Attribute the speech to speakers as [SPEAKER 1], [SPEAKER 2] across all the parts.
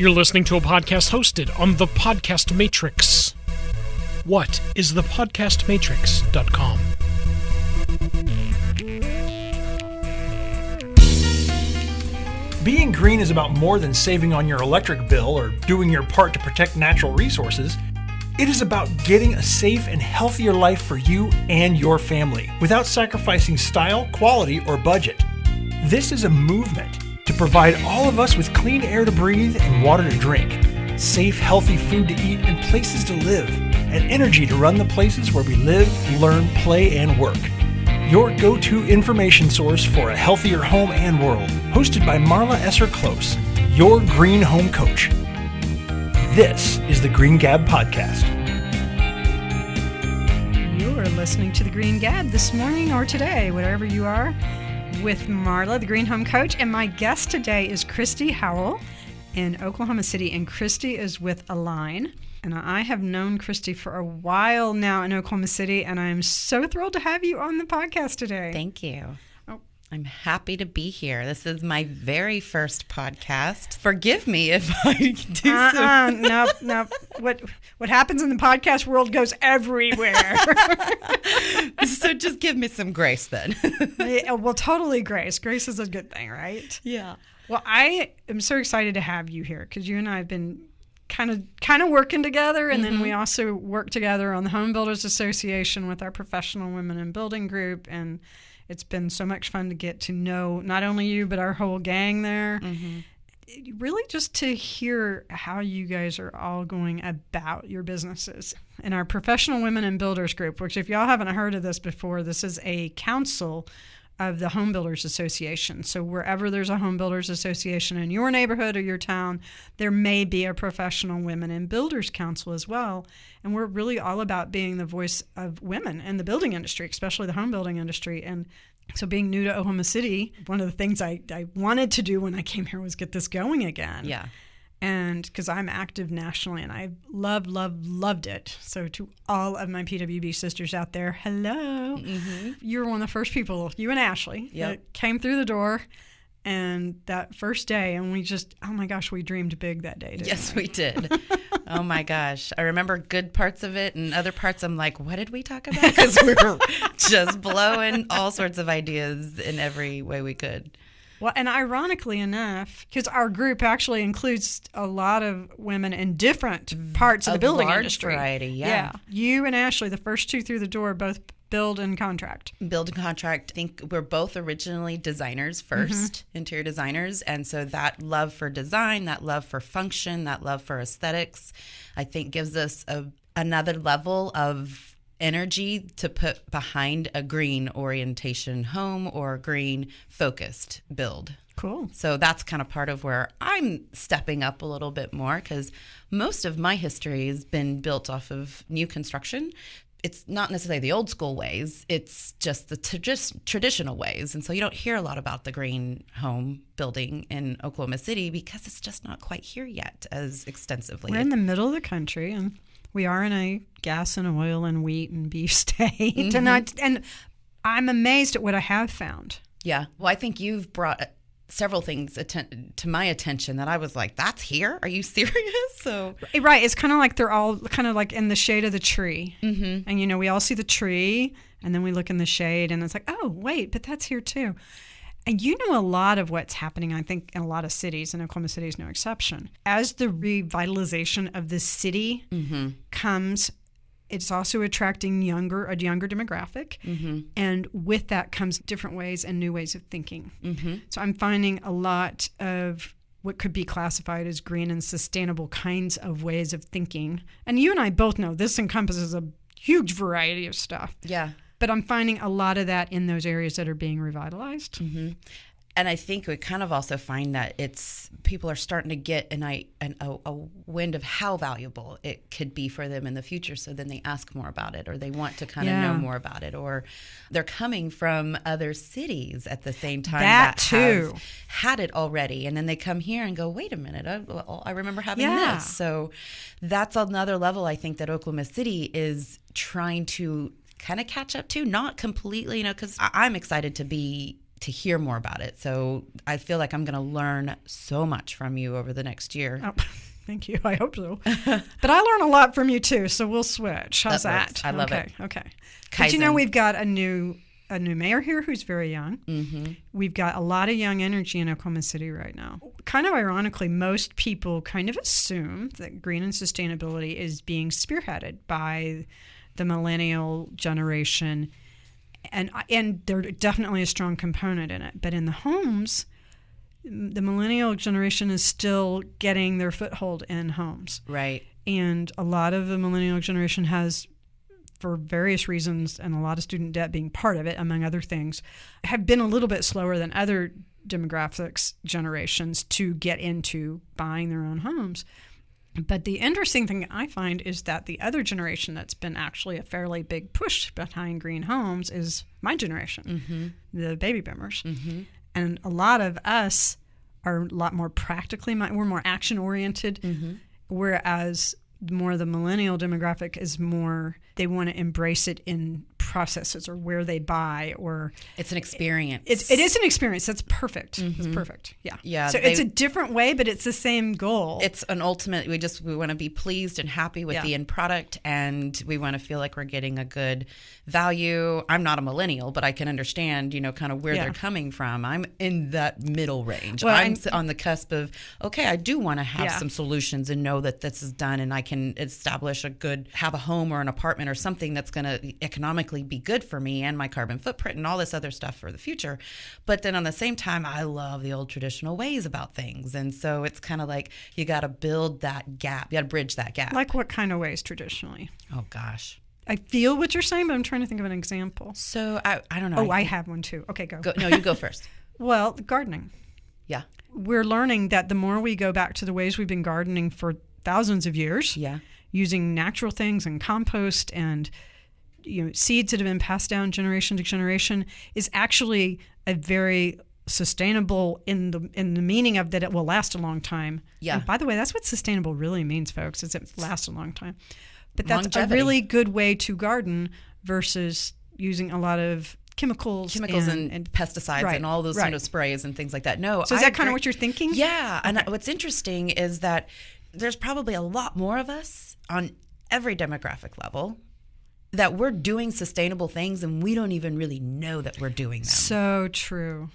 [SPEAKER 1] You're listening to a podcast hosted on the Podcast Matrix. What is the podcastmatrix.com?
[SPEAKER 2] Being green is about more than saving on your electric bill or doing your part to protect natural resources. It is about getting a safe and healthier life for you and your family without sacrificing style, quality, or budget. This is a movement to provide all of us with clean air to breathe and water to drink, safe, healthy food to eat and places to live, and energy to run the places where we live, learn, play, and work. Your go-to information source for a healthier home and world. Hosted by Marla Esser-Close, your green home coach. This is the Green Gab Podcast.
[SPEAKER 3] You are listening to the Green Gab this morning or today, whatever you are, with Marla, the Green Home Coach, and my guest today is Christy Howell in Oklahoma City, and Christy is with Align. And I have known Christy for a while now in Oklahoma City, and I am so thrilled to have you on the podcast today.
[SPEAKER 4] Thank you. I'm happy to be here. This is my very first podcast. Forgive me if I do
[SPEAKER 3] No. What happens in the podcast world goes everywhere.
[SPEAKER 4] So just give me some grace then.
[SPEAKER 3] Well, totally grace. Grace is a good thing, right?
[SPEAKER 4] Yeah.
[SPEAKER 3] Well, I am so excited to have you here because you and I have been kind of working together, and then we also work together on the Home Builders Association with our professional women in building group, and it's been so much fun to get to know not only you but our whole gang there. Really just to hear how you guys are all going about your businesses. In our professional women in builders group, which if y'all haven't heard of this before, this is a council of the Home Builders Association. So wherever there's a Home Builders Association in your neighborhood or your town, there may be a professional women in builders council as well. And we're really all about being the voice of women in the building industry, especially the home building industry. And so being new to Oklahoma City, one of the things I wanted to do when I came here was get this going again.
[SPEAKER 4] Yeah.
[SPEAKER 3] And because I'm active nationally, and I loved it. So to all of my PWB sisters out there, hello. You were one of the first people, you and Ashley, that came through the door. And that first day, and we just, oh my gosh, we dreamed big that day.
[SPEAKER 4] Yes, we did. Oh my gosh. I remember good parts of it, and other parts I'm like, what did we talk about? Because we were just blowing all sorts of ideas in every way we could.
[SPEAKER 3] Well, and ironically enough, because our group actually includes a lot of women in different parts of the building industry.
[SPEAKER 4] A large variety, yeah.
[SPEAKER 3] You and Ashley, the first two through the door, both build and contract.
[SPEAKER 4] Build and contract. I think we're both originally designers first, interior designers. And so that love for design, that love for function, that love for aesthetics, I think gives us another level of energy to put behind a green orientation home or a green focused build.
[SPEAKER 3] Cool.
[SPEAKER 4] So that's kind of part of where I'm stepping up a little bit more, because most of my history has been built off of new construction. It's not necessarily the old school ways, it's just the traditional ways. And so you don't hear a lot about the green home building in Oklahoma City because it's just not quite here yet as extensively.
[SPEAKER 3] We're in the middle of the country, and we are in a gas and oil and wheat and beef state. And I'm amazed at what I have found.
[SPEAKER 4] Yeah. Well, I think you've brought several things to my attention that I was like, that's here? Are you serious? So
[SPEAKER 3] right. It's kind of like they're all kind of like in the shade of the tree. And, we all see the tree, and then we look in the shade, and it's like, oh, wait, but that's here too. And you know a lot of what's happening, I think, in a lot of cities, and Oklahoma City is no exception. As the revitalization of the city comes, it's also attracting a younger demographic. And with that comes different ways and new ways of thinking. So I'm finding a lot of what could be classified as green and sustainable kinds of ways of thinking. And you and I both know this encompasses a huge variety of stuff.
[SPEAKER 4] Yeah.
[SPEAKER 3] But I'm finding a lot of that in those areas that are being revitalized.
[SPEAKER 4] And I think we kind of also find that people are starting to get a wind of how valuable it could be for them in the future. So then they ask more about it, or they want to kind of know more about it, or they're coming from other cities at the same time that too have had it already, and then they come here and go, wait a minute, I remember having this. So that's another level I think that Oklahoma City is trying to kind of catch up to, not completely, because I'm excited to be to hear more about it. So I feel like I'm going to learn so much from you over the next year.
[SPEAKER 3] Oh, thank you. I hope so. But I learn a lot from you too, so we'll switch. How's that?
[SPEAKER 4] I love it.
[SPEAKER 3] Okay.
[SPEAKER 4] Kaizen.
[SPEAKER 3] But you know, we've got a new mayor here who's very young. Mm-hmm. We've got a lot of young energy in Oklahoma City right now. Kind of ironically, most people kind of assume that green and sustainability is being spearheaded by the millennial generation, and there's definitely a strong component in it. But in the homes, the millennial generation is still getting their foothold in homes.
[SPEAKER 4] Right.
[SPEAKER 3] And a lot of the millennial generation has, for various reasons, and a lot of student debt being part of it, among other things, have been a little bit slower than other demographics generations to get into buying their own homes. But the interesting thing I find is that the other generation that's been actually a fairly big push behind green homes is my generation, the baby boomers. Mm-hmm. And a lot of us are a lot more practically minded. We're more action oriented, whereas more the millennial demographic is more, they want to embrace it in processes or where they buy, or
[SPEAKER 4] it's an experience.
[SPEAKER 3] It is an experience. That's perfect. It's perfect. Yeah.
[SPEAKER 4] Yeah.
[SPEAKER 3] So it's a different way, but it's the same goal.
[SPEAKER 4] It's an ultimate. We want to be pleased and happy with the end product, and we want to feel like we're getting a good value. I'm not a millennial, but I can understand, kind of where they're coming from. I'm in that middle range.
[SPEAKER 3] Well,
[SPEAKER 4] I'm on the cusp of, okay, I do want to have some solutions and know that this is done, and I can establish have a home or an apartment or something that's going to economically be good for me and my carbon footprint and all this other stuff for the future. But then on the same time, I love the old traditional ways about things. And so it's kind of like you got to build that gap. You got to bridge that gap.
[SPEAKER 3] Like what kind of ways traditionally?
[SPEAKER 4] Oh, gosh.
[SPEAKER 3] I feel what you're saying, but I'm trying to think of an example.
[SPEAKER 4] So I don't know.
[SPEAKER 3] Oh, I have one too. Okay, go.
[SPEAKER 4] No, you go first.
[SPEAKER 3] Well, gardening.
[SPEAKER 4] Yeah.
[SPEAKER 3] We're learning that the more we go back to the ways we've been gardening for thousands of years, using natural things and compost and seeds that have been passed down generation to generation, is actually a very sustainable in the meaning of that it will last a long time. Yeah. And by the way, that's what sustainable really means, folks, is it lasts a long time. But that's longevity. A really good way to garden versus using a lot of chemicals and
[SPEAKER 4] pesticides and all those sort of sprays and things like that. No.
[SPEAKER 3] So is that kind of what you're thinking?
[SPEAKER 4] Yeah. Okay. And what's interesting is that there's probably a lot more of us on every demographic level that we're doing sustainable things and we don't even really know that we're doing them.
[SPEAKER 3] So true.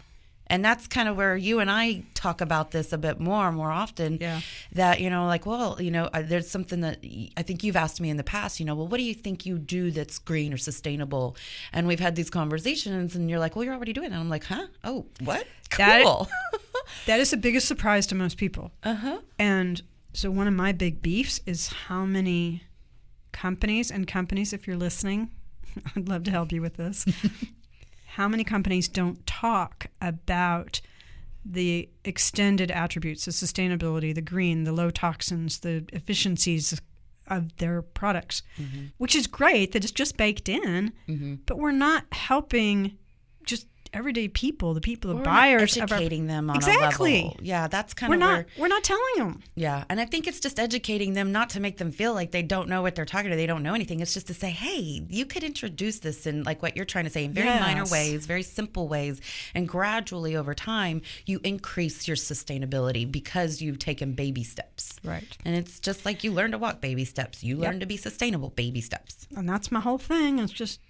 [SPEAKER 4] And that's kind of where you and I talk about this a bit more often. Yeah. That, there's something that I think you've asked me in the past, well, what do you think you do that's green or sustainable? And we've had these conversations and you're like, well, you're already doing it. And I'm like, huh? Oh, what? Cool.
[SPEAKER 3] That is the biggest surprise to most people. Uh-huh. And so one of my big beefs is how many companies, if you're listening, I'd love to help you with this. How many companies don't talk about the extended attributes, the sustainability, the green, the low toxins, the efficiencies of their products, which is great that it's just baked in, but we're not helping just everyday people, the buyers,
[SPEAKER 4] educating them on a level. Yeah, that's kind of
[SPEAKER 3] we're not telling them.
[SPEAKER 4] Yeah, and I think it's just educating them, not to make them feel like they don't know what they're talking to, they don't know anything. It's just to say, hey, you could introduce this in, like what you're trying to say, in very minor ways, very simple ways, and gradually over time you increase your sustainability because you've taken baby steps.
[SPEAKER 3] Right.
[SPEAKER 4] And it's just like you learn to walk, baby steps. You learn to be sustainable, baby steps.
[SPEAKER 3] And that's my whole thing. It's just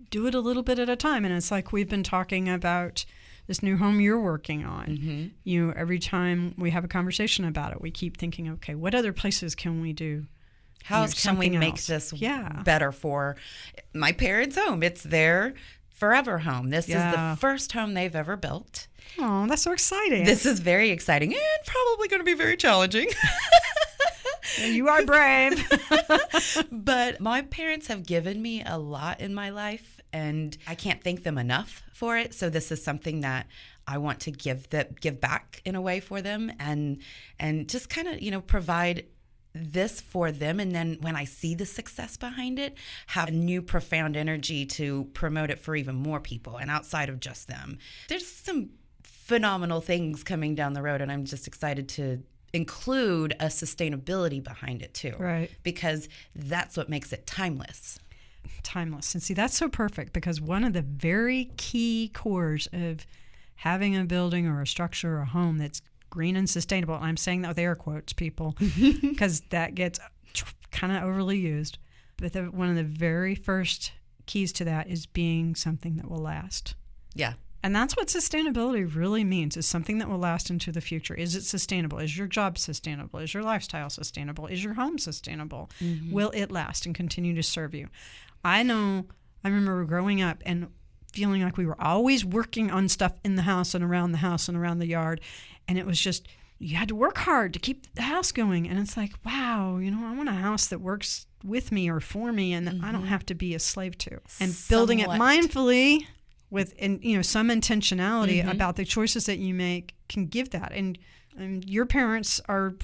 [SPEAKER 3] do it a little bit at a time. And it's like we've been talking about this new home you're working on. Every time we have a conversation about it, we keep thinking, okay, what other places can we do?
[SPEAKER 4] How can we make this better for my parents' home? It's their forever home. This is the first home they've ever built.
[SPEAKER 3] Oh, that's so exciting.
[SPEAKER 4] This is very exciting and probably going to be very challenging.
[SPEAKER 3] You are brave.
[SPEAKER 4] But my parents have given me a lot in my life, and I can't thank them enough for it. So this is something that I want to give back in a way for them, and just kind of provide this for them. And then when I see the success behind it, have new profound energy to promote it for even more people and outside of just them. There's some phenomenal things coming down the road, and I'm just excited to include a sustainability behind it too.
[SPEAKER 3] Right.
[SPEAKER 4] Because that's what makes it timeless.
[SPEAKER 3] And see, that's so perfect, because one of the very key cores of having a building or a structure or a home that's green and sustainable, and I'm saying that with air quotes, people, because that gets kind of overly used. But one of the very first keys to that is being something that will last.
[SPEAKER 4] Yeah.
[SPEAKER 3] And that's what sustainability really means, is something that will last into the future. Is it sustainable? Is your job sustainable? Is your lifestyle sustainable? Is your home sustainable? Mm-hmm. Will it last and continue to serve you? I remember growing up and feeling like we were always working on stuff in the house and around the house and around the yard. And it was just, you had to work hard to keep the house going. And it's like, wow, I want a house that works with me or for me and that I don't have to be a slave to. And building it mindfully with some intentionality about the choices that you make can give that. And your parents are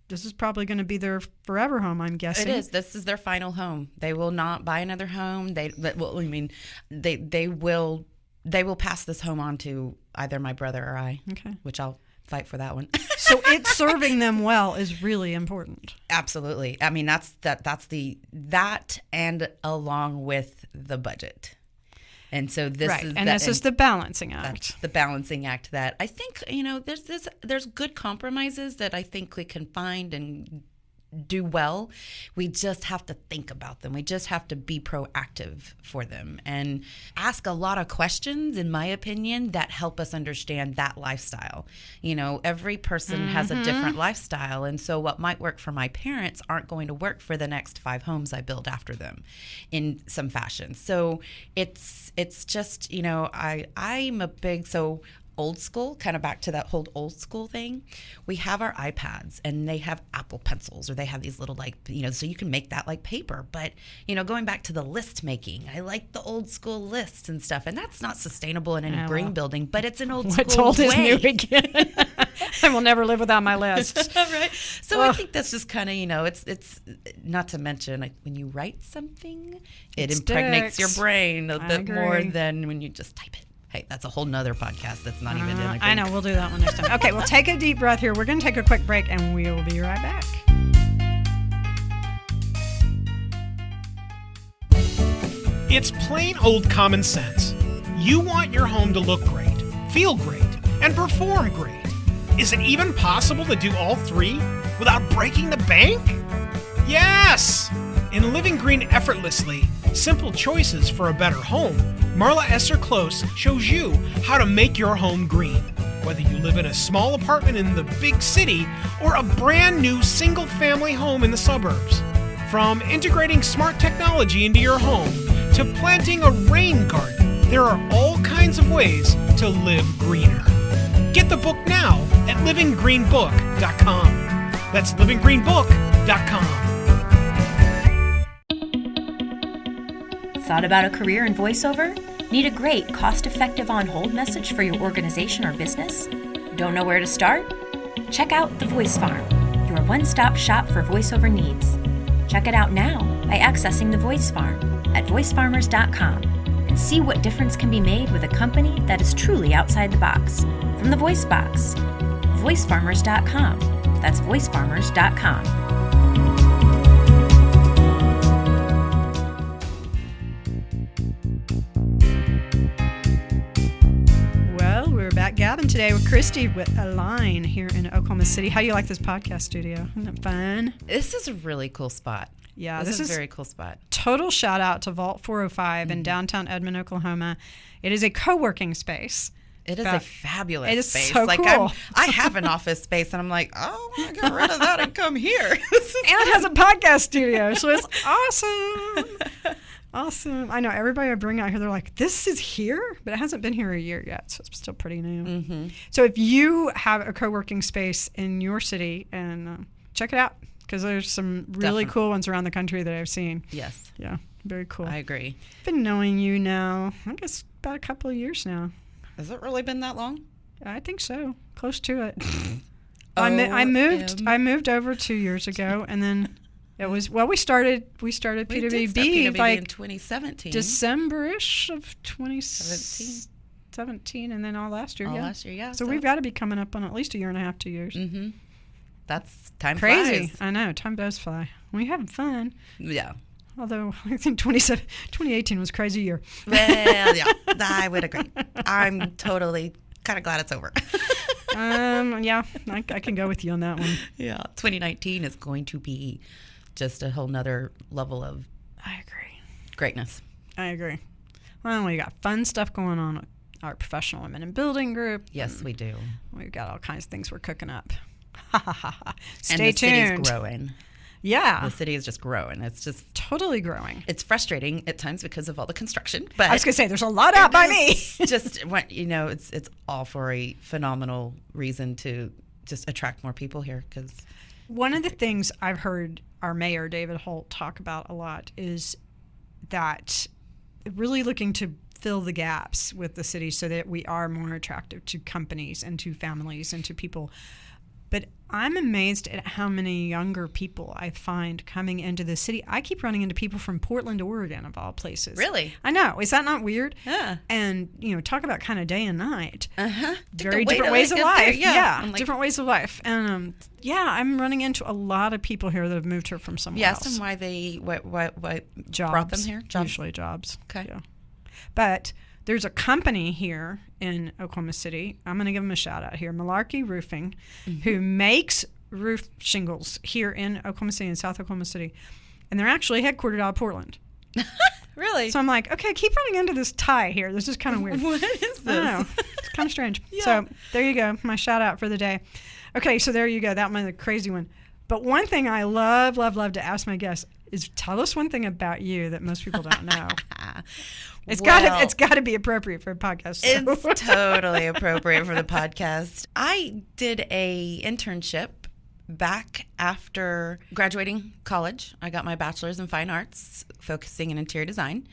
[SPEAKER 3] this is probably going to be their forever home, I'm guessing.
[SPEAKER 4] It is. This is their final home. They will not buy another home. They will pass this home on to either my brother or I. Okay. Which I'll fight for that one.
[SPEAKER 3] So it's serving them well is really important.
[SPEAKER 4] Absolutely. I mean, that's and along with the budget. And so this is the balancing act. That's the balancing act that I think, there's good compromises that I think we can find and do well. We just have to think about them. We just have to be proactive for them and ask a lot of questions, in my opinion, that help us understand that lifestyle. Every person has a different lifestyle. And so what might work for my parents aren't going to work for the next 5 homes I build after them in some fashion. So it's just, I'm a big, old school, kind of back to that whole old school thing. We have our iPads and they have Apple pencils, or they have these little so you can make that like paper. But, going back to the list making, I like the old school lists and stuff. And that's not sustainable in any green building, but it's an old school
[SPEAKER 3] What's old
[SPEAKER 4] way.
[SPEAKER 3] Is new again. I will never live without my lists.
[SPEAKER 4] Right. So I think that's just kind of, it's not to mention, like, when you write something, it impregnates your brain a bit more than when you just type it. Hey, that's a whole nother podcast that's not even in a
[SPEAKER 3] I know. We'll do that one next time. Okay, we'll take a deep breath here. We're going to take a quick break, and we will be right back.
[SPEAKER 1] It's plain old common sense. You want your home to look great, feel great, and perform great. Is it even possible to do all 3 without breaking the bank? Yes! In Living Green Effortlessly, Simple Choices for a Better Home, Marla Esser-Close shows you how to make your home green. Whether you live in a small apartment in the big city or a brand new single-family home in the suburbs. From integrating smart technology into your home to planting a rain garden, there are all kinds of ways to live greener. Get the book now at livinggreenbook.com. That's livinggreenbook.com.
[SPEAKER 5] Thought about a career in voiceover? Need a great, cost-effective on-hold message for your organization or business? Don't know where to start? Check out The Voice Farm, your one-stop shop for voiceover needs. Check it out now by accessing The Voice Farm at voicefarmers.com and see what difference can be made with a company that is truly outside the box. From the Voice Box, voicefarmers.com. That's voicefarmers.com.
[SPEAKER 3] Gabbing today with Christy with Align here in Oklahoma City. How do you like this podcast studio? Isn't it fun?
[SPEAKER 4] This is a really cool spot.
[SPEAKER 3] Yeah,
[SPEAKER 4] this is a very cool spot.
[SPEAKER 3] Total shout out to Vault 405 in downtown Edmond, Oklahoma. It is a co-working space.
[SPEAKER 4] It is a fabulous
[SPEAKER 3] it is
[SPEAKER 4] space.
[SPEAKER 3] So cool.
[SPEAKER 4] I have an office space, and I'm like, I want to get rid of that and come here.
[SPEAKER 3] And it has a podcast studio, so it's awesome. Awesome. I know everybody I bring out here, they're like, this is here? But it hasn't been here a year yet, so it's still pretty new. Mm-hmm. So if you have a co-working space in your city, and check it out, because there's some really cool ones around the country that I've seen.
[SPEAKER 4] Yes.
[SPEAKER 3] Yeah, very cool.
[SPEAKER 4] I agree.
[SPEAKER 3] I've been knowing you now, I guess, about a couple of years now.
[SPEAKER 4] Has it really been that long?
[SPEAKER 3] I think so. Close to it. I moved over 2 years ago, and then... It was we started PWB like
[SPEAKER 4] in 2017,
[SPEAKER 3] December-ish of 2017, and then all last year.
[SPEAKER 4] Last year, yeah.
[SPEAKER 3] So we've got to be coming up on at least a year and a half, 2 years.
[SPEAKER 4] Mm-hmm. That's time
[SPEAKER 3] crazy.
[SPEAKER 4] Flies.
[SPEAKER 3] I know, time does fly. We're having fun.
[SPEAKER 4] Yeah.
[SPEAKER 3] Although I think 2018 was a crazy year.
[SPEAKER 4] Well, yeah, I would agree. I'm totally kind of glad it's over.
[SPEAKER 3] Yeah, I can go with you on that one.
[SPEAKER 4] Yeah, 2019 is going to be just a whole nother level of
[SPEAKER 3] I agree.
[SPEAKER 4] greatness.
[SPEAKER 3] I agree. Well, we got fun stuff going on with our professional women in building group.
[SPEAKER 4] Yes, we do.
[SPEAKER 3] We've got all kinds of things we're cooking up. Stay
[SPEAKER 4] And the
[SPEAKER 3] tuned.
[SPEAKER 4] city's growing.
[SPEAKER 3] Yeah,
[SPEAKER 4] The city is just growing. It's just,
[SPEAKER 3] totally growing.
[SPEAKER 4] it's frustrating at times because of all the construction. But
[SPEAKER 3] I was gonna say there's a lot out by me.
[SPEAKER 4] just what it's all for a phenomenal reason to just attract more people here. Because
[SPEAKER 3] One of the things I've heard our mayor, David Holt, talk about a lot is that really looking to fill the gaps with the city so that we are more attractive to companies and to families and to people. But I'm amazed at how many younger people I find coming into the city. I keep running into people from Portland, Oregon, of all places.
[SPEAKER 4] Really?
[SPEAKER 3] I know. Is that not weird?
[SPEAKER 4] Yeah.
[SPEAKER 3] And, talk about kind of day and night.
[SPEAKER 4] uh-huh,
[SPEAKER 3] Very different ways of
[SPEAKER 4] get
[SPEAKER 3] life.
[SPEAKER 4] there.
[SPEAKER 3] Yeah,
[SPEAKER 4] I'm like,
[SPEAKER 3] different ways of life. And I'm running into a lot of people here that have moved here from somewhere
[SPEAKER 4] yes,
[SPEAKER 3] else.
[SPEAKER 4] and why they what
[SPEAKER 3] Jobs.
[SPEAKER 4] brought them here? Jobs.
[SPEAKER 3] Usually jobs.
[SPEAKER 4] Okay.
[SPEAKER 3] Yeah. But there's a company here in Oklahoma City. I'm going to give them a shout out here, Malarkey Roofing, who makes roof shingles here in Oklahoma City, in South Oklahoma City. And they're actually headquartered out of Portland.
[SPEAKER 4] Really?
[SPEAKER 3] So I'm like, okay, I keep running into this tie here. This is kind of weird.
[SPEAKER 4] What is this?
[SPEAKER 3] I don't know. It's kind of strange.
[SPEAKER 4] Yeah.
[SPEAKER 3] So there you go. My shout out for the day. Okay, so there you go. That one's a crazy one. But one thing I love to ask my guests is tell us one thing about you that most people don't know. It's got to be appropriate for a podcast. So.
[SPEAKER 4] It's totally appropriate for the podcast. I did a internship back after graduating college. I got my bachelor's in fine arts, focusing in interior design.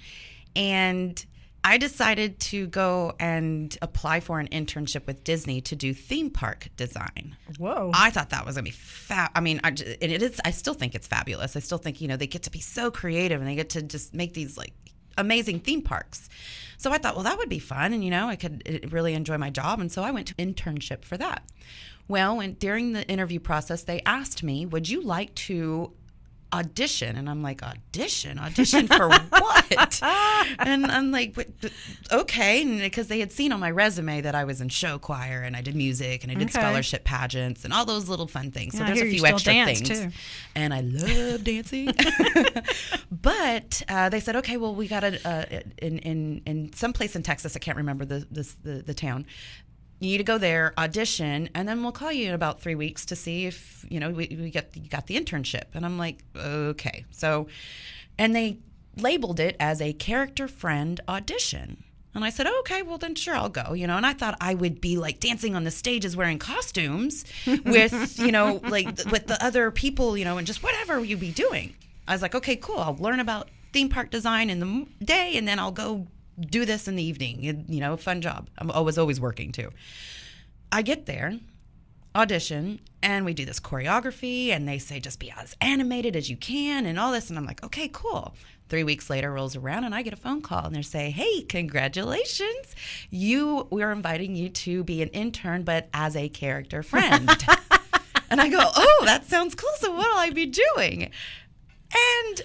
[SPEAKER 4] And I decided to go and apply for an internship with Disney to do theme park design.
[SPEAKER 3] Whoa.
[SPEAKER 4] I thought that was going to be fab. I mean, I still think it's fabulous. I still think, they get to be so creative and they get to just make these like amazing theme parks. So I thought, well, that would be fun. And, I could really enjoy my job. And so I went to internship for that. Well, during the interview process, they asked me, would you like to audition? And I'm like, audition for what? And I'm like, okay. And because they had seen on my resume that I was in show choir and I did music and I did scholarship pageants and all those little fun things. So
[SPEAKER 3] Yeah,
[SPEAKER 4] there's a few extra things.
[SPEAKER 3] Too.
[SPEAKER 4] And I love dancing. But they said, okay, well, we got in some place in Texas, I can't remember the town. You need to go there, audition, and then we'll call you in about 3 weeks to see if, we got the internship. And I'm like, okay. So, and they labeled it as a character friend audition. And I said, okay, well then sure, I'll go, and I thought I would be like dancing on the stages wearing costumes with, like with the other people, and just whatever you'd be doing. I was like, okay, cool. I'll learn about theme park design in the day and then I'll go do this in the evening, a fun job. I was always working too. I get there, audition, and we do this choreography and they say just be as animated as you can and all this. And I'm like, okay, cool. 3 weeks later rolls around and I get a phone call and they say, hey, congratulations. We're inviting you to be an intern, but as a character friend. And I go, oh, that sounds cool. So what'll I be doing? And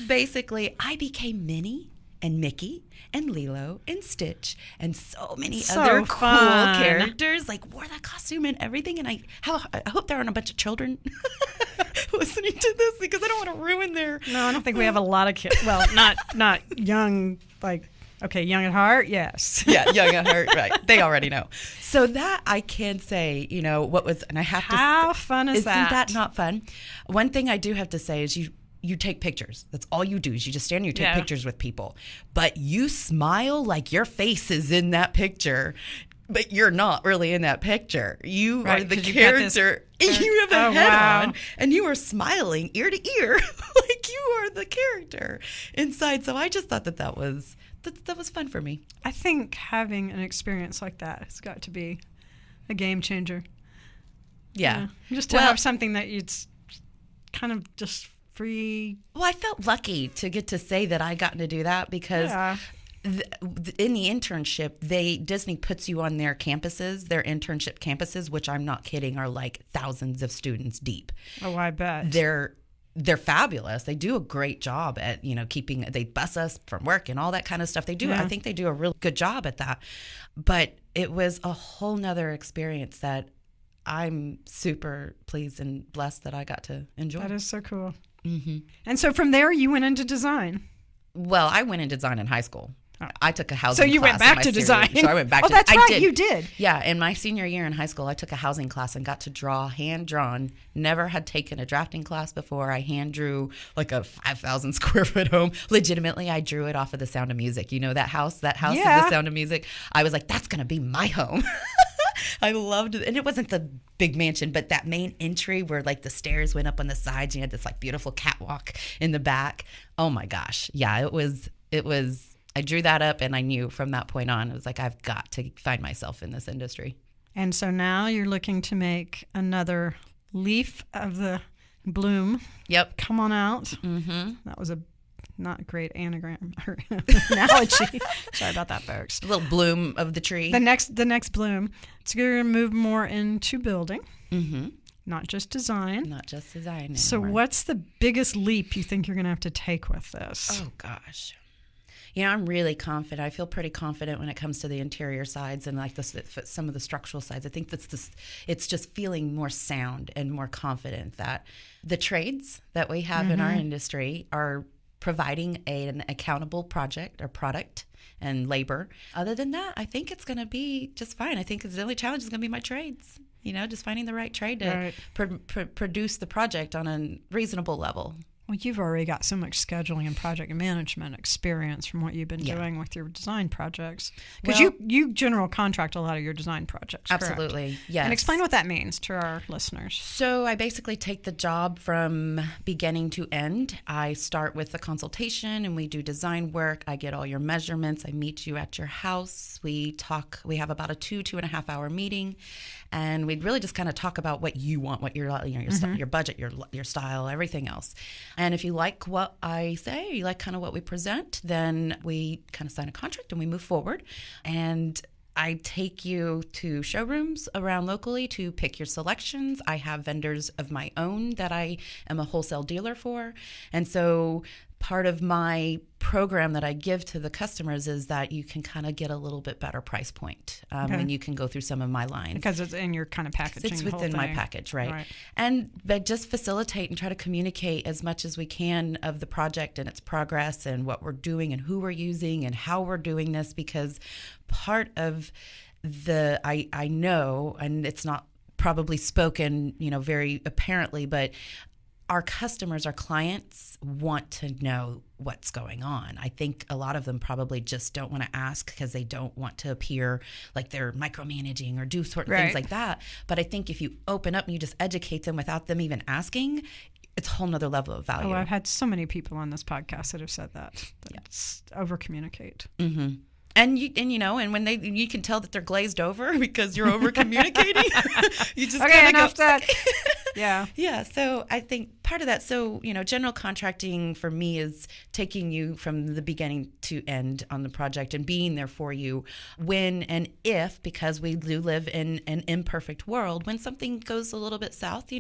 [SPEAKER 4] basically I became Minnie and Mickey and Lilo and Stitch and so many other
[SPEAKER 3] fun.
[SPEAKER 4] cool characters, like wore that costume and everything. And I hope there aren't a bunch of children listening to this because I don't want to ruin their.
[SPEAKER 3] No, I don't think we have a lot of kids. Well, not young, like, okay, young at heart, yes.
[SPEAKER 4] Yeah, young at heart, right. They already know. So that I can say, what was, and I have to.
[SPEAKER 3] How fun is that?
[SPEAKER 4] Isn't that not fun? One thing I do have to say is you take pictures. That's all you do is you just stand and you take pictures with people. But you smile like your face is in that picture, but you're not really in that picture. You are the character. You have a head on and you are smiling ear to ear like you are the character inside. So I just thought that was fun for me.
[SPEAKER 3] I think having an experience like that has got to be a game changer.
[SPEAKER 4] Yeah.
[SPEAKER 3] Just to have something that it's kind of just free.
[SPEAKER 4] Well, I felt lucky to get to say that I got to do that because in the internship, Disney puts you on their campuses, their internship campuses, which I'm not kidding, are like thousands of students deep.
[SPEAKER 3] Oh, I bet.
[SPEAKER 4] they're fabulous. They do a great job at, they bus us from work and all that kind of stuff. They do.
[SPEAKER 3] Yeah.
[SPEAKER 4] I think they do a really good job at that. But it was a whole nother experience that I'm super pleased and blessed that I got to enjoy.
[SPEAKER 3] That is so cool.
[SPEAKER 4] Mm-hmm.
[SPEAKER 3] And so from there, you went into design.
[SPEAKER 4] Well, I went into design in high school.
[SPEAKER 3] Oh.
[SPEAKER 4] I took a housing class.
[SPEAKER 3] So you went back to design.
[SPEAKER 4] So I went back
[SPEAKER 3] to
[SPEAKER 4] design.
[SPEAKER 3] Oh, that's right, you did.
[SPEAKER 4] Yeah, in my senior year in high school, I took a housing class and got to draw hand-drawn. Never had taken a drafting class before. I hand drew like a 5,000 square foot home. Legitimately, I drew it off of The Sound of Music. You know that house
[SPEAKER 3] Yeah.
[SPEAKER 4] of The Sound of Music? I was like, that's going to be my home. I loved it. And it wasn't the big mansion, but that main entry where like the stairs went up on the sides. You had this like beautiful catwalk in the back. Oh my gosh. Yeah, it was, I drew that up and I knew from that point on, it was like, I've got to find myself in this industry.
[SPEAKER 3] And so now you're looking to make another leaf of the bloom.
[SPEAKER 4] Yep.
[SPEAKER 3] Come on out.
[SPEAKER 4] Mm-hmm.
[SPEAKER 3] That was a not great anagram or analogy. Sorry about that, folks.
[SPEAKER 4] A little bloom of the tree.
[SPEAKER 3] The next bloom. It's going to move more into building,
[SPEAKER 4] Mm-hmm.
[SPEAKER 3] not just design.
[SPEAKER 4] Not just design anymore.
[SPEAKER 3] So what's the biggest leap you think you're going to have to take with this?
[SPEAKER 4] Oh, gosh. I'm really confident. I feel pretty confident when it comes to the interior sides and like some of the structural sides. I think it's just feeling more sound and more confident that the trades that we have in our industry are providing an accountable project or product and labor. Other than that, I think it's going to be just fine. I think the only challenge is going to be my trades. Just finding the right trade to produce the project on a reasonable level.
[SPEAKER 3] Well, you've already got so much scheduling and project management experience from what you've been doing with your design projects. Because you general contract a lot of your design projects, correct?
[SPEAKER 4] Absolutely, yes.
[SPEAKER 3] And explain what that means to our listeners.
[SPEAKER 4] So I basically take the job from beginning to end. I start with the consultation and we do design work. I get all your measurements. I meet you at your house. We talk. We have about a 2.5 hour meeting. And we'd really just kind of talk about what you want, what your budget, your style, everything else. And if you like what I say, you like kind of what we present, then we kind of sign a contract and we move forward. And I take you to showrooms around locally to pick your selections. I have vendors of my own that I am a wholesale dealer for. And so part of my program that I give to the customers is that you can kind of get a little bit better price point when you can go through some of my lines.
[SPEAKER 3] Because it's in your kind of packaging.
[SPEAKER 4] It's within my package, right? But just facilitate and try to communicate as much as we can of the project and its progress and what we're doing and who we're using and how we're doing this, because part of I know, and it's not probably spoken, very apparently, but our customers, our clients want to know what's going on. I think a lot of them probably just don't want to ask because they don't want to appear like they're micromanaging or do certain things like that. But I think if you open up and you just educate them without them even asking, it's a whole nother level of value.
[SPEAKER 3] Oh, I've had so many people on this podcast that have said that. It's over-communicate.
[SPEAKER 4] Mm-hmm. And when you can tell that they're glazed over because you're over communicating. You just
[SPEAKER 3] enough that. Yeah.
[SPEAKER 4] Yeah. So I think part of that. So general contracting for me is taking you from the beginning to end on the project and being there for you when and if, because we do live in an imperfect world. When something goes a little bit south,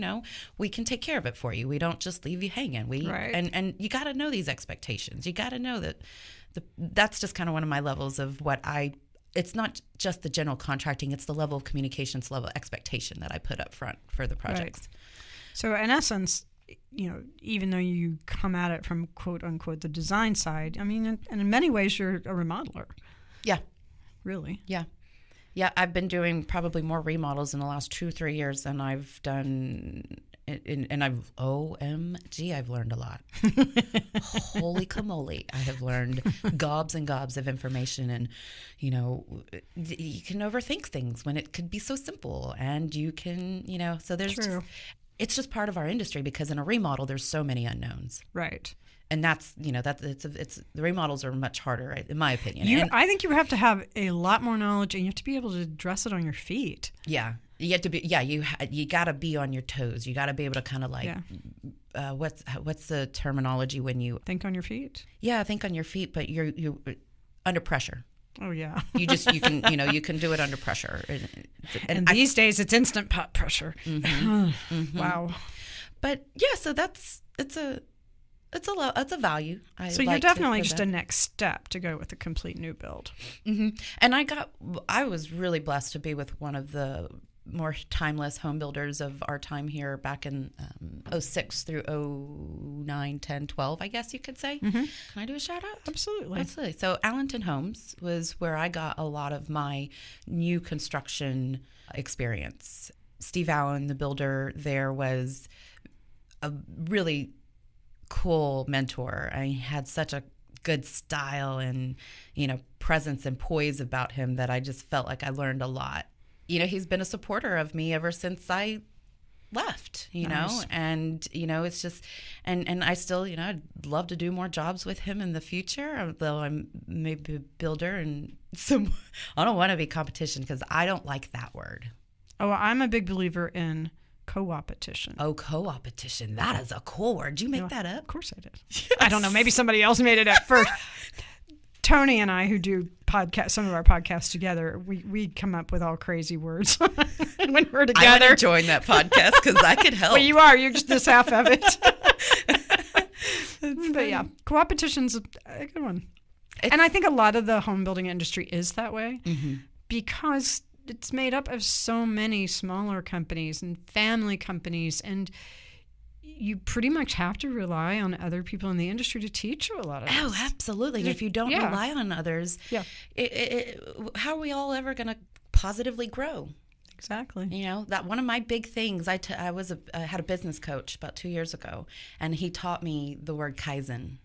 [SPEAKER 4] we can take care of it for you. We don't just leave you hanging. And you got to know these expectations. You got to know that. That's just kind of one of my levels of it's not just the general contracting, it's the level of communication, it's the level of expectation that I put up front for the projects.
[SPEAKER 3] Right. So in essence, even though you come at it from quote unquote the design side, I mean, and in many ways you're a remodeler. Yeah. Really?
[SPEAKER 4] Yeah. Yeah, I've been doing probably more remodels in the last 2-3 years than I've done. And I've learned a lot. Holy camole, I have learned gobs and gobs of information. And, you can overthink things when it could be so simple. And you can, so there's it's just part of our industry because in a remodel, there's so many unknowns.
[SPEAKER 3] Right.
[SPEAKER 4] And that's, it's the remodels are much harder, in my opinion.
[SPEAKER 3] I think you have to have a lot more knowledge and you have to be able to dress it on your feet.
[SPEAKER 4] Yeah. You have to be, you got to be on your toes. You got to be able to kind of like, what's the terminology when you
[SPEAKER 3] think on your feet?
[SPEAKER 4] Yeah, think on your feet, but you're under pressure.
[SPEAKER 3] Oh yeah.
[SPEAKER 4] You can you can do it under pressure.
[SPEAKER 3] And these days it's instant pot pressure.
[SPEAKER 4] Mm-hmm.
[SPEAKER 3] Wow.
[SPEAKER 4] But yeah, so that's it's a value.
[SPEAKER 3] So you're definitely just a next step to go with a complete new build.
[SPEAKER 4] Mm-hmm. And I was really blessed to be with one of the more timeless home builders of our time here back in 06 through 09, 10, 12, I guess you could say.
[SPEAKER 3] Mm-hmm.
[SPEAKER 4] Can I do a shout out?
[SPEAKER 3] Absolutely.
[SPEAKER 4] So Allenton Homes was where I got a lot of my new construction experience. Steve Allen, the builder there, was a really cool mentor. He had such a good style and, presence and poise about him that I just felt like I learned a lot. He's been a supporter of me ever since I left,
[SPEAKER 3] Nice.
[SPEAKER 4] and, it's just, and I still, I'd love to do more jobs with him in the future, although I'm maybe a builder and I don't want to be competition because I don't like that word.
[SPEAKER 3] Oh, I'm a big believer in co-opetition.
[SPEAKER 4] Oh, co-opetition. That is a cool word. Did you make that up?
[SPEAKER 3] Of course I did. Yes. I don't know. Maybe somebody else made it up first. Tony and I, who do some of our podcasts together, we come up with all crazy words when we're together.
[SPEAKER 4] I want to join that podcast because I could help.
[SPEAKER 3] Well, you are. You're just this half of it. But yeah, co-opetition's a good one. And I think a lot of the home building industry is that way because it's made up of so many smaller companies and family companies, and you pretty much have to rely on other people in the industry to teach you a lot of this.
[SPEAKER 4] Oh, absolutely. And if you don't rely on others, how are we all ever going to positively grow?
[SPEAKER 3] Exactly.
[SPEAKER 4] That one of my big things, I had a business coach about 2 years ago, and he taught me the word Kaizen.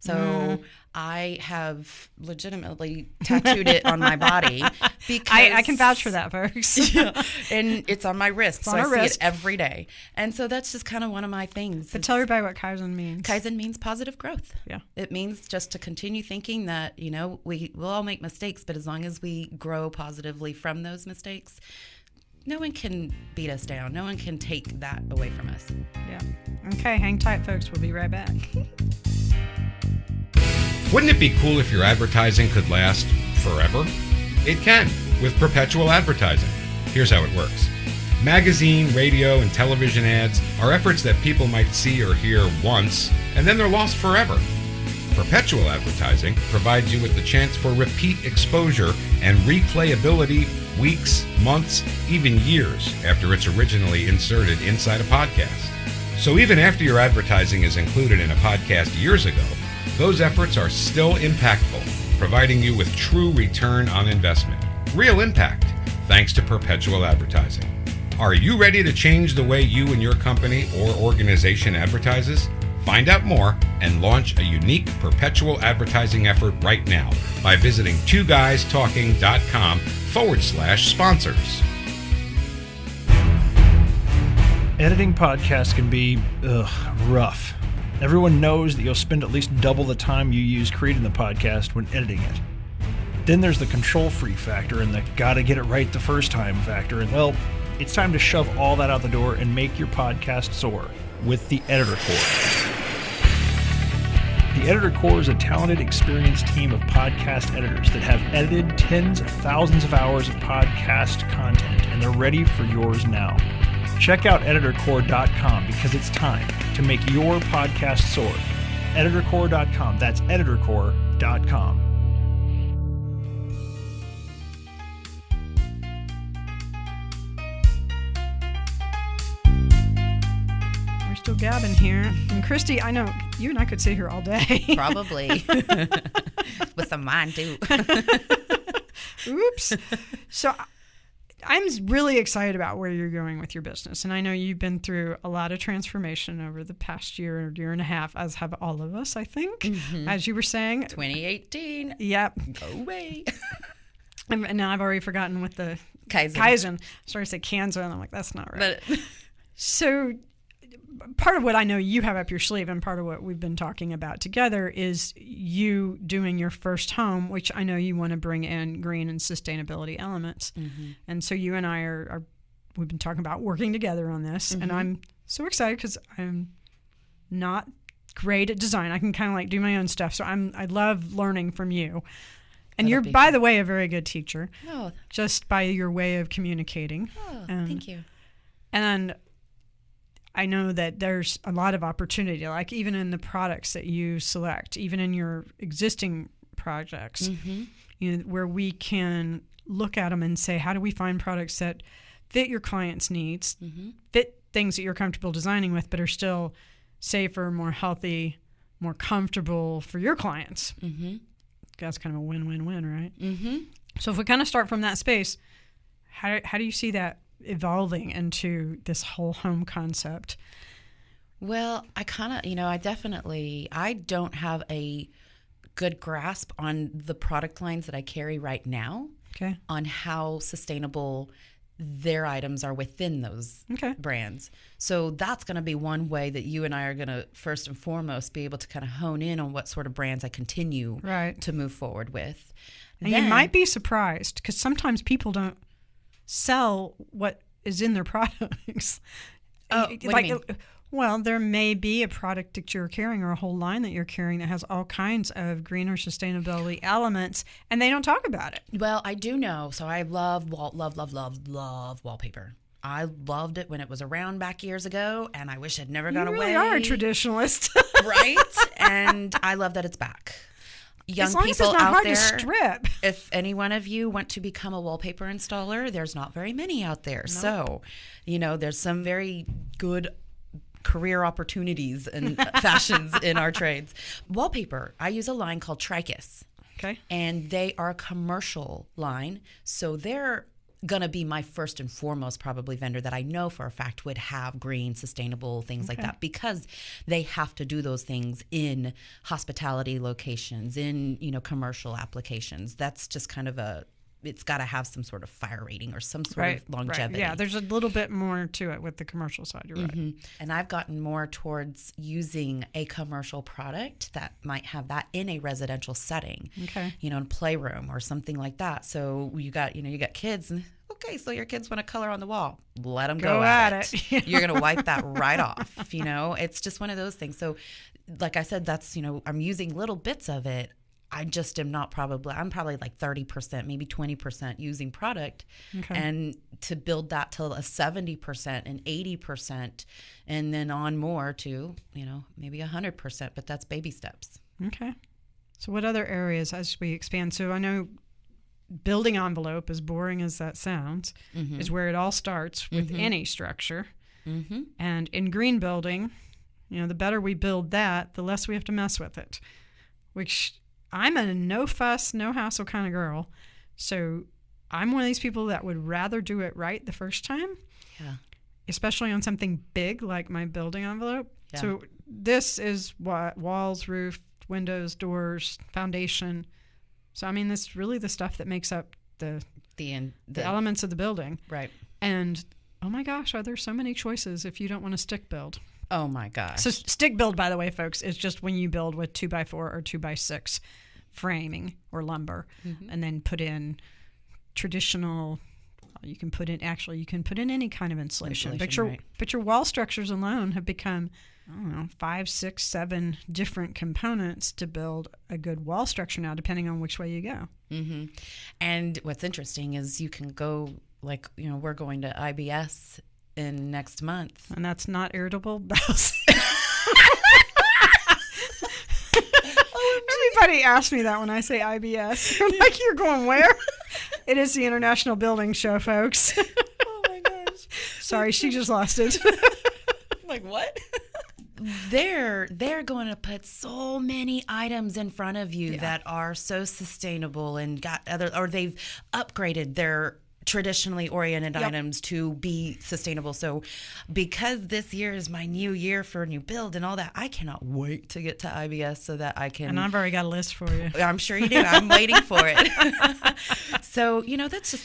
[SPEAKER 4] So I have legitimately tattooed it on my body because
[SPEAKER 3] I can vouch for that, folks.
[SPEAKER 4] Yeah, and it's on my wrist,
[SPEAKER 3] It's
[SPEAKER 4] so
[SPEAKER 3] on
[SPEAKER 4] I
[SPEAKER 3] our
[SPEAKER 4] see
[SPEAKER 3] wrist.
[SPEAKER 4] it every day. And so that's just kind of one of my things.
[SPEAKER 3] But tell everybody what Kaizen means.
[SPEAKER 4] Kaizen means positive growth.
[SPEAKER 3] Yeah.
[SPEAKER 4] It means just to continue thinking that, we'll all make mistakes, but as long as we grow positively from those mistakes, no one can beat us down. No one can take that away from us.
[SPEAKER 3] Yeah. Okay, hang tight, folks. We'll be right back.
[SPEAKER 6] Wouldn't it be cool if your advertising could last forever? It can with perpetual advertising. Here's how it works. Magazine, radio, and television ads are efforts that people might see or hear once, and then they're lost forever. Perpetual advertising provides you with the chance for repeat exposure and replayability weeks, months, even years after it's originally inserted inside a podcast. So even after your advertising is included in a podcast years ago, those efforts are still impactful, providing you with true return on investment. Real impact, thanks to perpetual advertising. Are you ready to change the way you and your company or organization advertises? Find out more and launch a unique perpetual advertising effort right now by visiting twoguystalking.com/sponsors.
[SPEAKER 2] Editing podcasts can be rough. Everyone knows that you'll spend at least double the time you use creating the podcast when editing it. Then there's the control freak factor and the gotta get it right the first time factor. And well, it's time to shove all that out the door and make your podcast soar with the Editor Core. The Editor Core is a talented, experienced team of podcast editors that have edited tens of thousands of hours of podcast content, and they're ready for yours now. Check out editorcore.com because it's time to make your podcast soar. Editorcore.com. That's editorcore.com.
[SPEAKER 3] We're still gabbing here. And Christy, I know you and I could sit here all day.
[SPEAKER 4] Probably. With some wine, too.
[SPEAKER 3] Oops. So I'm really excited about where you're going with your business. And I know you've been through a lot of transformation over the past year and a half, as have all of us, I think, as you were saying.
[SPEAKER 4] 2018.
[SPEAKER 3] Yep.
[SPEAKER 4] Go away.
[SPEAKER 3] And now I've already forgotten what the
[SPEAKER 4] Kaizen.
[SPEAKER 3] I started to say Kanzo, and I'm like, that's not right.
[SPEAKER 4] But
[SPEAKER 3] So part of what I know you have up your sleeve and part of what we've been talking about together is you doing your first home, which I know you want to bring in green and sustainability elements. And so you and I we've been talking about working together on this. And I'm so excited because I'm not great at design. I can kind of like do my own stuff. So I love learning from you. And you're, by the way, a very good teacher.
[SPEAKER 4] Oh.
[SPEAKER 3] Just by your way of communicating.
[SPEAKER 4] Oh, thank you.
[SPEAKER 3] And I know that there's a lot of opportunity, like even in the products that you select, even in your existing projects, where we can look at them and say, how do we find products that fit your client's needs, fit things that you're comfortable designing with, but are still safer, more healthy, more comfortable for your clients. That's kind of a win-win-win, right? So if we kind of start from that space, how do you see that evolving into this whole home concept?
[SPEAKER 4] Well, I don't have a good grasp on the product lines that I carry right now, on how sustainable their items are within those brands. So that's going to be one way that you and I are going to first and foremost be able to kind of hone in on what sort of brands I continue to move forward with.
[SPEAKER 3] And you might be surprised, because sometimes people don't sell what is in their products.
[SPEAKER 4] Oh, what do you mean?
[SPEAKER 3] Well, there may be a product that you're carrying or a whole line that you're carrying that has all kinds of greener sustainability elements, and they don't talk about it.
[SPEAKER 4] Well, I do know. So I love wallpaper. I loved it when it was around back years ago, and I wish it never got away.
[SPEAKER 3] You really are a traditionalist.
[SPEAKER 4] Right? And I love that it's back. Young
[SPEAKER 3] as long
[SPEAKER 4] people
[SPEAKER 3] as it's not
[SPEAKER 4] out
[SPEAKER 3] hard
[SPEAKER 4] there,
[SPEAKER 3] to strip.
[SPEAKER 4] If any one of you want to become a wallpaper installer, there's not very many out there. Nope. So, there's some very good career opportunities and fashions in our trades. Wallpaper, I use a line called Tricus.
[SPEAKER 3] Okay.
[SPEAKER 4] And they are a commercial line. So they're going to be my first and foremost probably vendor that I know for a fact would have green, sustainable things like that, because they have to do those things in hospitality locations, in, commercial applications. That's just kind of it's got to have some sort of fire rating or some sort of longevity.
[SPEAKER 3] Right. Yeah, there's a little bit more to it with the commercial side. You're right.
[SPEAKER 4] And I've gotten more towards using a commercial product that might have that in a residential setting.
[SPEAKER 3] Okay.
[SPEAKER 4] In a playroom or something like that. So you got kids, and so your kids want to color on the wall. Let them go at it. You're going to wipe that right off. It's just one of those things. So, like I said, that's I'm using little bits of it. I'm probably like 30%, maybe 20% using product, and to build that to a 70% and 80%, and then on more to, maybe 100%, but that's baby steps.
[SPEAKER 3] Okay. So what other areas as we expand? So I know building envelope, as boring as that sounds, is where it all starts with any structure. And in green building, the better we build that, the less we have to mess with it, which I'm a no fuss, no hassle kind of girl. So I'm one of these people that would rather do it right the first time. Yeah. Especially on something big like my building envelope. Yeah. So this is what walls, roof, windows, doors, foundation. So this is really the stuff that makes up the elements of the building. Right. And oh my gosh, are there so many choices if you don't want to stick build?
[SPEAKER 4] Oh my gosh.
[SPEAKER 3] So stick build, by the way, folks, is just when you build with 2x4 or 2x6 framing or lumber, and then put in traditional. You can put in any kind of insulation. But your wall structures alone have become, 5, 6, 7 different components to build a good wall structure now, depending on which way you go.
[SPEAKER 4] And what's interesting is you can go we're going to IBS in next month,
[SPEAKER 3] and that's not irritable bowel syndrome. Everybody asks me that when I say IBS. I'm like, you're going where? It is the International Building Show, folks.
[SPEAKER 4] Oh my gosh.
[SPEAKER 3] Sorry, she just lost it.
[SPEAKER 4] Like, what? They're going to put so many items in front of you that are so sustainable and or they've upgraded their traditionally oriented items to be sustainable. So because this year is my new year for a new build and all that, I cannot wait to get to IBS so that I can.
[SPEAKER 3] And I've already got a list for you.
[SPEAKER 4] I'm sure you do. I'm waiting for it. So, that's just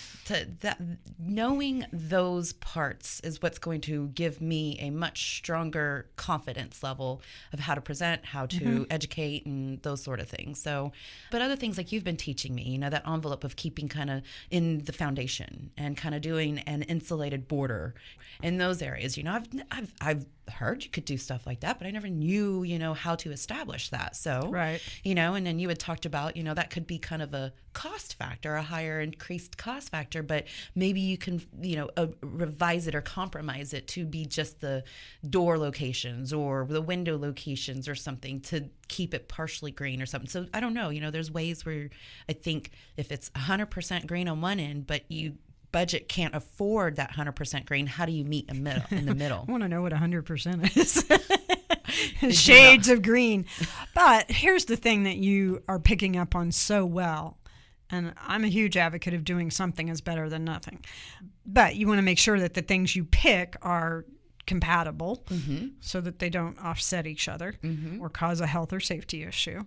[SPEAKER 4] that knowing those parts is what's going to give me a much stronger confidence level of how to present, how to educate, and those sort of things. So, but other things like you've been teaching me, that envelope of keeping kind of in the foundation and kind of doing an insulated border in those areas. heard you could do stuff like that, but I never knew, how to establish that. So,
[SPEAKER 3] Right.
[SPEAKER 4] And then you had talked about, that could be kind of a cost factor, a higher increased cost factor, but maybe you can, revise it or compromise it to be just the door locations or the window locations or something to keep it partially green or something. So I don't know, there's ways where I think if it's 100% green on one end, but you budget can't afford that 100% green, how do you meet in the middle?
[SPEAKER 3] I want to know what 100% is. Shades of green. But here's the thing that you are picking up on so well. And I'm a huge advocate of doing something is better than nothing. But you want to make sure that the things you pick are compatible so that they don't offset each other or cause a health or safety issue.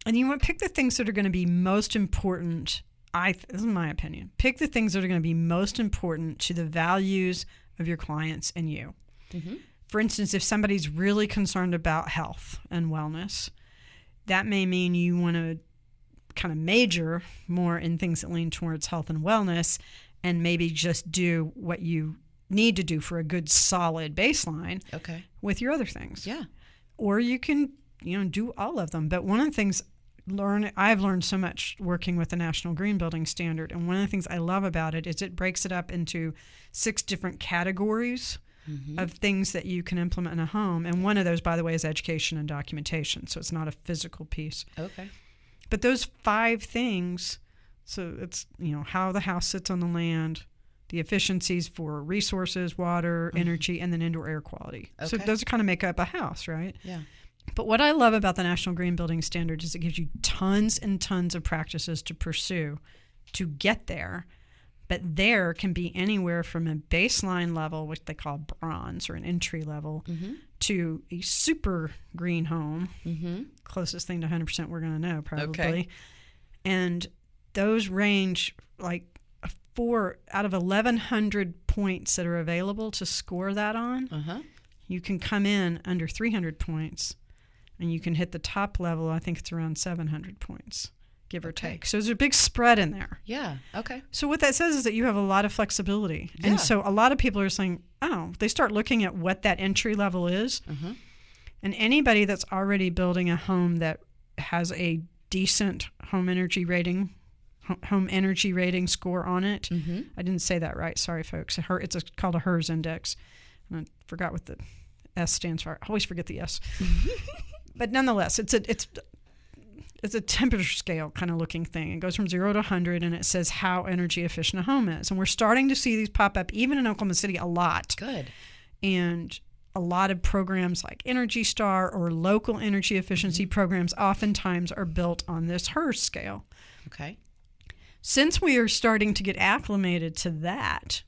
[SPEAKER 3] And you want to pick the things that are going to be most important. This is my opinion. Pick the things that are going to be most important to the values of your clients and you. For instance, if somebody's really concerned about health and wellness, that may mean you want to kind of major more in things that lean towards health and wellness and maybe just do what you need to do for a good solid baseline with your other things.
[SPEAKER 4] Yeah.
[SPEAKER 3] Or you can, do all of them. But one of the things I've learned so much working with the National Green Building Standard, and one of the things I love about it is it breaks it up into 6 different categories of things that you can implement in a home. And one of those, by the way, is education and documentation. So it's not a physical piece.
[SPEAKER 4] Okay.
[SPEAKER 3] But those 5 things, so it's, how the house sits on the land, the efficiencies for resources, water, energy, and then indoor air quality.
[SPEAKER 4] Okay.
[SPEAKER 3] So those kind of make up a house, right?
[SPEAKER 4] Yeah.
[SPEAKER 3] But what I love about the National Green Building Standard is it gives you tons and tons of practices to pursue to get there. But there can be anywhere from a baseline level, which they call bronze or an entry level, to a super green home, closest thing to 100% we're going to know probably.
[SPEAKER 4] Okay.
[SPEAKER 3] And those range like 4 out of 1,100 points that are available to score that on. You can come in under 300 points. And you can hit the top level, I think it's around 700 points, give or take. So there's a big spread in there.
[SPEAKER 4] Yeah, okay.
[SPEAKER 3] So what that says is that you have a lot of flexibility. Yeah. And so a lot of people are saying, they start looking at what that entry level is. And anybody that's already building a home that has a decent home energy rating score on it. I didn't say that right. Sorry, folks. It's called a HERS index. And I forgot what the S stands for. I always forget the S. But nonetheless, it's a temperature scale kind of looking thing. It goes from 0 to 100, and it says how energy efficient a home is. And we're starting to see these pop up, even in Oklahoma City, a lot.
[SPEAKER 4] Good.
[SPEAKER 3] And a lot of programs like Energy Star or local energy efficiency programs oftentimes are built on this HERS scale.
[SPEAKER 4] Okay.
[SPEAKER 3] Since we are starting to get acclimated to that,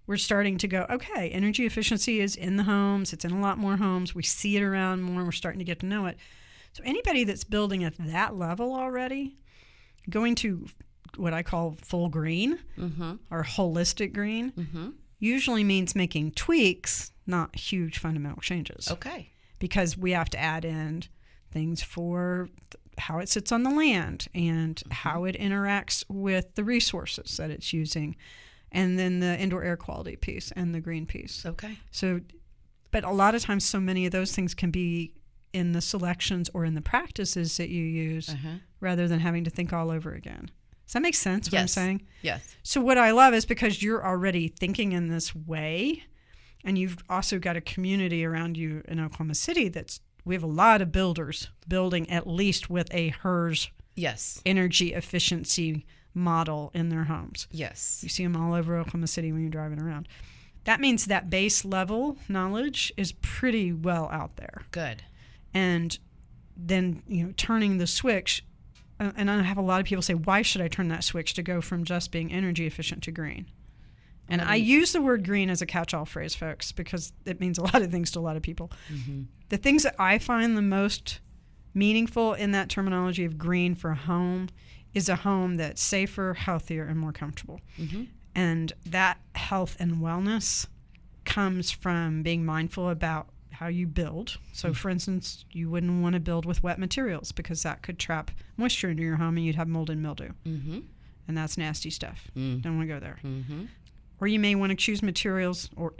[SPEAKER 3] we're starting to go, okay, energy efficiency is in the homes. It's in a lot more homes. We see it around more. We're starting to get to know it. So anybody that's building at that level already, going to what I call full green or holistic green usually means making tweaks, not huge fundamental changes.
[SPEAKER 4] Okay.
[SPEAKER 3] Because we have to add in things for how it sits on the land and how it interacts with the resources that it's using. And then the indoor air quality piece and the green piece.
[SPEAKER 4] Okay.
[SPEAKER 3] So, but a lot of times so many of those things can be in the selections or in the practices that you use rather than having to think all over again. Does that make sense what I'm saying?
[SPEAKER 4] Yes.
[SPEAKER 3] So what I love is because you're already thinking in this way, and you've also got a community around you in Oklahoma City we have a lot of builders building at least with a HERS energy efficiency model in their homes.
[SPEAKER 4] Yes.
[SPEAKER 3] You see them all over Oklahoma City when you're driving around. That means that base level knowledge is pretty well out there.
[SPEAKER 4] Good.
[SPEAKER 3] And then, turning the switch, and I have a lot of people say, why should I turn that switch to go from just being energy efficient to green? And I use the word green as a catch-all phrase, folks, because it means a lot of things to a lot of people. The things that I find the most meaningful in that terminology of green for a home is a home that's safer, healthier, and more comfortable. And that health and wellness comes from being mindful about how you build. So, for instance, you wouldn't want to build with wet materials because that could trap moisture into your home and you'd have mold and mildew. And that's nasty stuff. Don't want to go there. Or you may want to choose materials or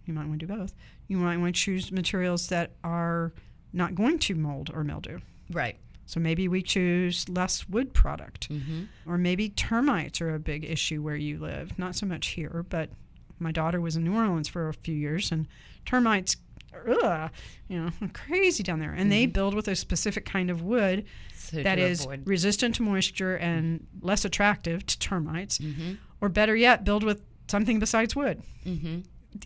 [SPEAKER 3] You might want to do both. You might want to choose materials that are not going to mold or mildew.
[SPEAKER 4] Right.
[SPEAKER 3] So maybe we choose less wood product.
[SPEAKER 4] Mm-hmm.
[SPEAKER 3] Or maybe termites are a big issue where you live. Not so much here, but my daughter was in New Orleans for a few years, and termites, are crazy down there. And they build with a specific kind of wood that is resistant to moisture and less attractive to termites. Or better yet, build with something besides wood.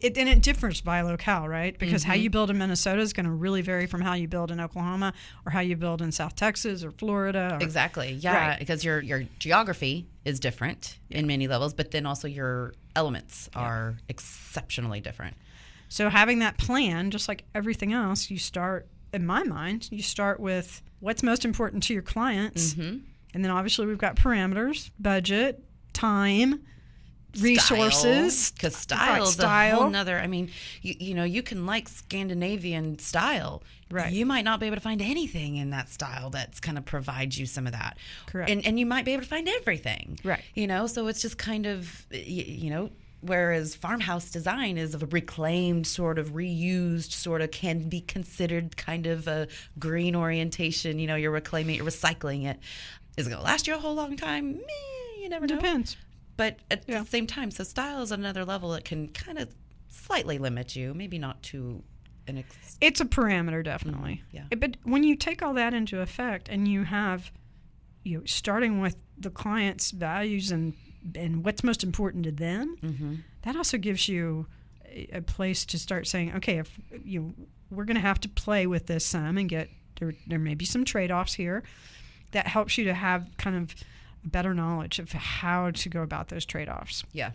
[SPEAKER 3] It differs by locale, right? Because how you build in Minnesota is going to really vary from how you build in Oklahoma or how you build in South Texas or Florida.
[SPEAKER 4] Exactly. Yeah, right. Because your geography is different in many levels, but then also your elements are exceptionally different.
[SPEAKER 3] So having that plan, just like everything else, you start, in my mind, you start with what's most important to your clients. And then obviously we've got parameters, budget, time, resources.
[SPEAKER 4] Because style is a whole nother, I mean, you can like Scandinavian style.
[SPEAKER 3] Right.
[SPEAKER 4] You might not be able to find anything in that style that's kind of provides you some of that.
[SPEAKER 3] Correct.
[SPEAKER 4] And you might be able to find everything.
[SPEAKER 3] Right.
[SPEAKER 4] So it's just kind of, whereas farmhouse design is a reclaimed sort of reused sort of can be considered kind of a green orientation. You're reclaiming it, recycling it. Is it going to last you a whole long time? You never know.
[SPEAKER 3] Depends.
[SPEAKER 4] But at the same time, so style is another level that can kind of slightly limit you, maybe not to an extent.
[SPEAKER 3] It's a parameter, definitely.
[SPEAKER 4] Yeah.
[SPEAKER 3] But when you take all that into effect and you have, starting with the client's values and what's most important to them, that also gives you a place to start saying, okay, if we're going to have to play with this some and get there may be some trade-offs here. That helps you to have kind of better knowledge of how to go about those trade-offs.
[SPEAKER 4] Yeah.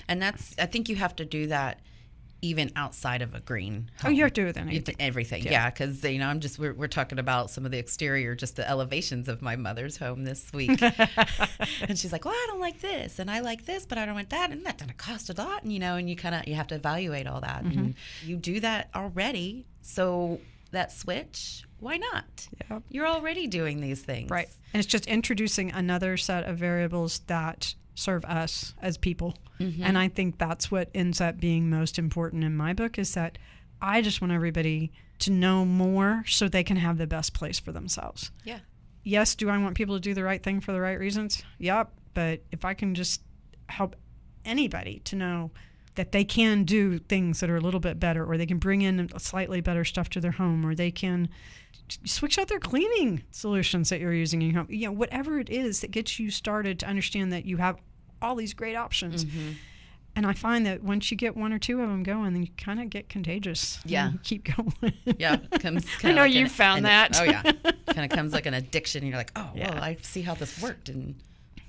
[SPEAKER 4] And I think you have to do that even outside of a green home.
[SPEAKER 3] Oh, you have to do it then.
[SPEAKER 4] Everything. Yeah. Because, we're talking about some of the exterior, just the elevations of my mother's home this week. And she's like, well, I don't like this and I like this, but I don't want that. And that's going to cost a lot. And, and you have to evaluate all that. And you do that already. So that switch, why not?
[SPEAKER 3] Yep.
[SPEAKER 4] You're already doing these things.
[SPEAKER 3] Right. And it's just introducing another set of variables that serve us as people. And I think that's what ends up being most important in my book is that I just want everybody to know more so they can have the best place for themselves.
[SPEAKER 4] Yeah.
[SPEAKER 3] Yes, do I want people to do the right thing for the right reasons? Yep. But if I can just help anybody to know that they can do things that are a little bit better, or they can bring in slightly better stuff to their home, or they can switch out their cleaning solutions that you're using in your home. Whatever it is that gets you started to understand that you have all these great options. And I find that once you get one or two of them going, then you kind of get contagious.
[SPEAKER 4] Yeah.
[SPEAKER 3] You keep going.
[SPEAKER 4] Yeah.
[SPEAKER 3] I know you found that.
[SPEAKER 4] Oh, yeah. Kind of comes like an addiction. And you're like, well, I see how this worked. And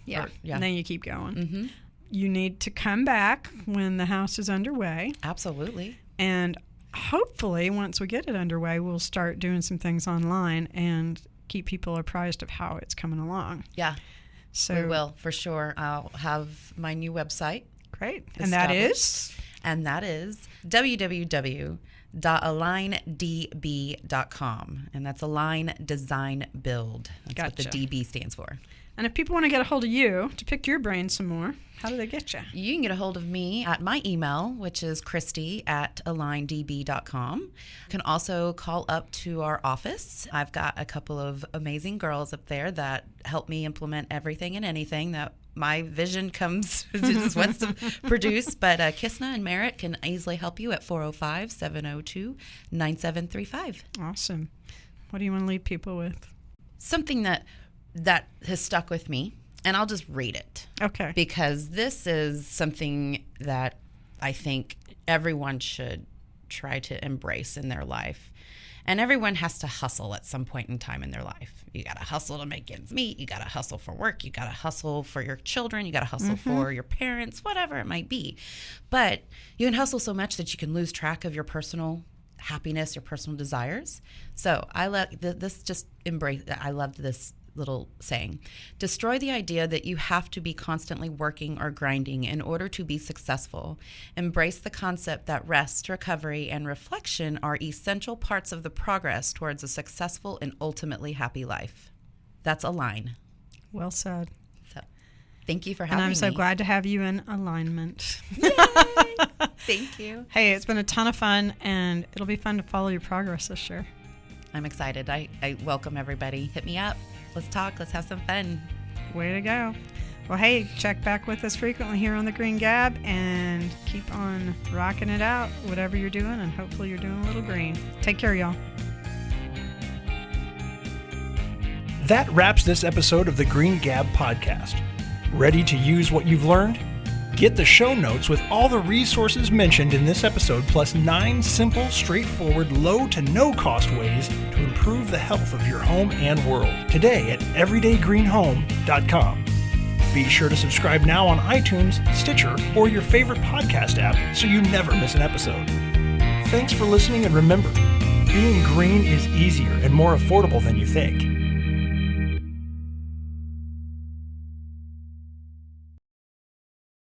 [SPEAKER 3] and then you keep going. You need to come back when the house is underway.
[SPEAKER 4] Absolutely.
[SPEAKER 3] And hopefully, once we get it underway, we'll start doing some things online and keep people apprised of how it's coming along.
[SPEAKER 4] Yeah.
[SPEAKER 3] So
[SPEAKER 4] we will, for sure. I'll have my new website.
[SPEAKER 3] Great. And that is?
[SPEAKER 4] And that is www.aligndb.com. And that's Align Design Build. That's what the DB stands for.
[SPEAKER 3] And if people want to get a hold of you to pick your brain some more, how do they get you?
[SPEAKER 4] You can get a hold of me at my email, which is Christy@aligndb.com. You can also call up to our office. I've got a couple of amazing girls up there that help me implement everything and anything that my vision comes just wants to produce. But Kisna and Merritt can easily help you at 405-702-9735.
[SPEAKER 3] Awesome. What do you want to leave people with?
[SPEAKER 4] Something that has stuck with me, and I'll just read it.
[SPEAKER 3] Okay.
[SPEAKER 4] Because this is something that I think everyone should try to embrace in their life. And everyone has to hustle at some point in time in their life. You got to hustle to make ends meet. You got to hustle for work. You got to hustle for your children. You got to hustle for your parents, whatever it might be. But you can hustle so much that you can lose track of your personal happiness, your personal desires. So I loved this little saying. Destroy the idea that you have to be constantly working or grinding in order to be successful. Embrace the concept that rest, recovery, and reflection are essential parts of the progress towards a successful and ultimately happy life. That's Align.
[SPEAKER 3] Well said.
[SPEAKER 4] So, Thank you for having me.
[SPEAKER 3] And I'm so glad to have you in alignment.
[SPEAKER 4] Thank you.
[SPEAKER 3] Hey, it's been a ton of fun, and it'll be fun to follow your progress this year.
[SPEAKER 4] I'm excited. I welcome everybody. Hit me up. Let's talk. Let's have some fun.
[SPEAKER 3] Way to go. Well, hey, check back with us frequently here on the Green Gab, and keep on rocking it out, whatever you're doing, and hopefully you're doing a little green. Take care, y'all.
[SPEAKER 2] That wraps this episode of the Green Gab podcast. Ready to use what you've learned? Get the show notes with all the resources mentioned in this episode, plus 9 simple, straightforward, low to no cost ways to improve the health of your home and world today at everydaygreenhome.com. Be sure to subscribe now on iTunes, Stitcher, or your favorite podcast app so you never miss an episode. Thanks for listening, and remember, being green is easier and more affordable than you think.